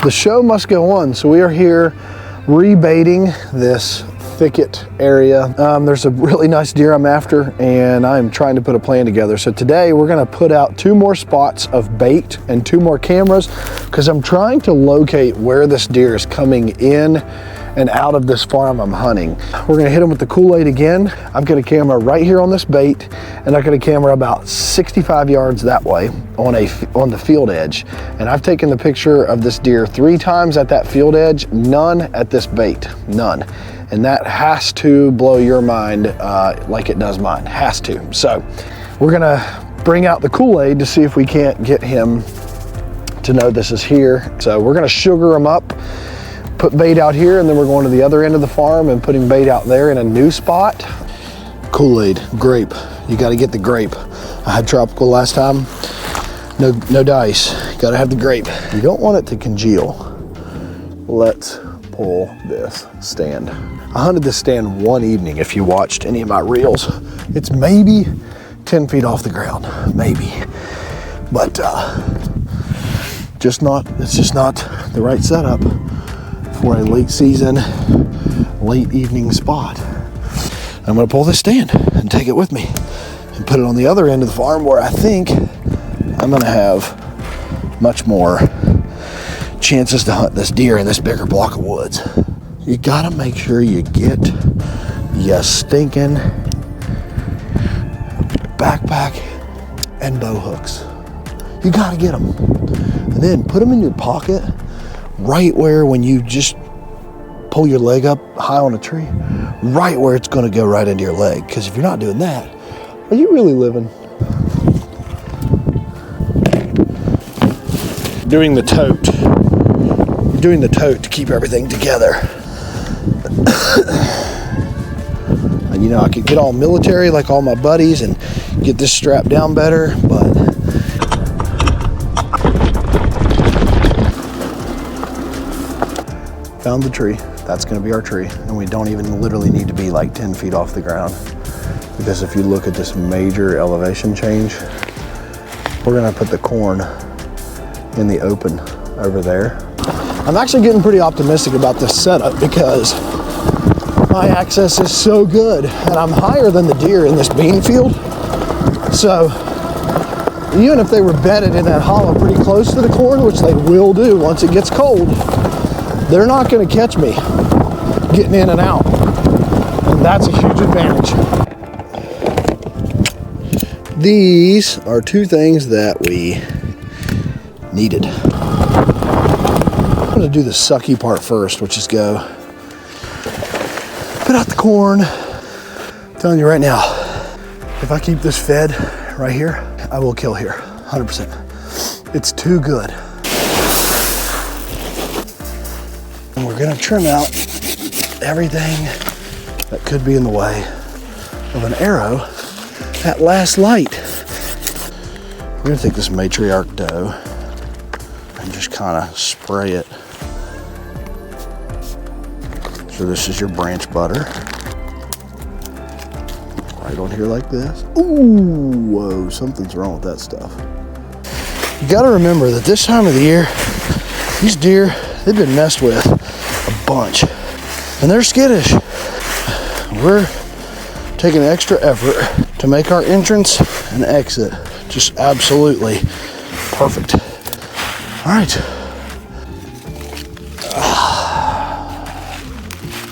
the show must go on. So we are here rebaiting this thicket area. There's a really nice deer I'm after, and I'm trying to put a plan together. So today we're gonna put out 2 more spots of bait and 2 more cameras, because I'm trying to locate where this deer is coming in and out of this farm I'm hunting. We're gonna hit him with the Kool-Aid again. I've got a camera right here on this bait, and I've got a camera about 65 yards that way on the field edge. And I've taken the picture of this deer 3 times at that field edge, none at this bait, none. And that has to blow your mind like it does mine, has to. So we're gonna bring out the Kool-Aid to see if we can't get him to know this is here. So we're gonna sugar him up, put bait out here, and then we're going to the other end of the farm and putting bait out there in a new spot. Kool-Aid, grape. You got to get the grape. I had tropical last time. No dice. Got to have the grape. You don't want it to congeal. Let's pull this stand. I hunted this stand one evening. If you watched any of my reels, it's maybe 10 feet off the ground, maybe. But it's just not the right setup for a late season, late evening spot. I'm gonna pull this stand and take it with me and put it on the other end of the farm, where I think I'm gonna have much more chances to hunt this deer in this bigger block of woods. You gotta make sure you get your stinking backpack and bow hooks. You gotta get them. And then put them in your pocket, right where, when you just pull your leg up high on a tree, right where it's gonna go right into your leg. Because if you're not doing that, are you really living? Doing the tote. You're doing the tote to keep everything together. And you know, I could get all military like all my buddies and get this strapped down better, but found the tree. That's going to be our tree, and we don't even literally need to be like 10 feet off the ground, because if you look at this major elevation change, we're going to put the corn in the open over there. I'm actually getting pretty optimistic about this setup because my access is so good, and I'm higher than the deer in this bean field. So even if they were bedded in that hollow pretty close to the corn, which they will do once it gets cold, they're not going to catch me getting in and out, and that's a huge advantage. These are 2 things that we needed. I'm going to do the sucky part first, which is go put out the corn. I'm telling you right now, if I keep this fed right here, I will kill here, 100%. It's too good. And we're gonna trim out everything that could be in the way of an arrow at last light. We're gonna take this matriarch doe and just kind of spray it. So this is your branch butter. Right on here like this. Ooh, whoa, something's wrong with that stuff. You gotta remember that this time of the year, these deer, they've been messed with a bunch, and they're skittish. We're taking extra effort to make our entrance and exit just absolutely perfect. All right.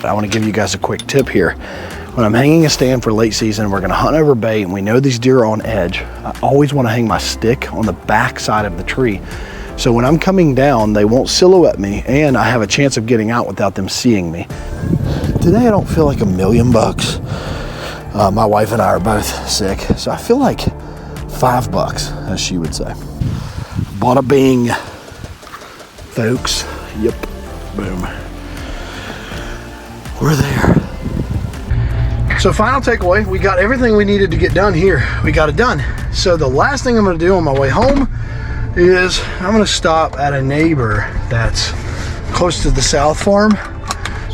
I want to give you guys a quick tip here. When I'm hanging a stand for late season, we're gonna hunt over bait, and we know these deer are on edge, I always wanna hang my stick on the back side of the tree. So when I'm coming down, they won't silhouette me, and I have a chance of getting out without them seeing me. Today I don't feel like $1,000,000. My wife and I are both sick, so I feel like $5, as she would say. Bada bing, folks. Yep, boom. We're there. So final takeaway, we got everything we needed to get done here. We got it done. So the last thing I'm gonna do on my way home is I'm gonna stop at a neighbor that's close to the South Farm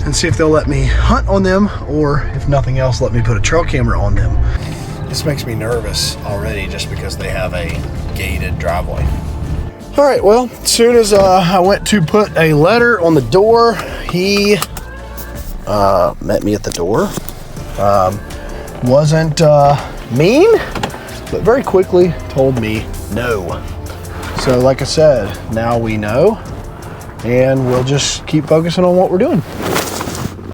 and see if they'll let me hunt on them, or if nothing else, let me put a trail camera on them. This makes me nervous already just because they have a gated driveway. All right, well, as soon as I went to put a letter on the door, he met me at the door. Wasn't mean, but very quickly told me no. So like I said, now we know, and we'll just keep focusing on what we're doing.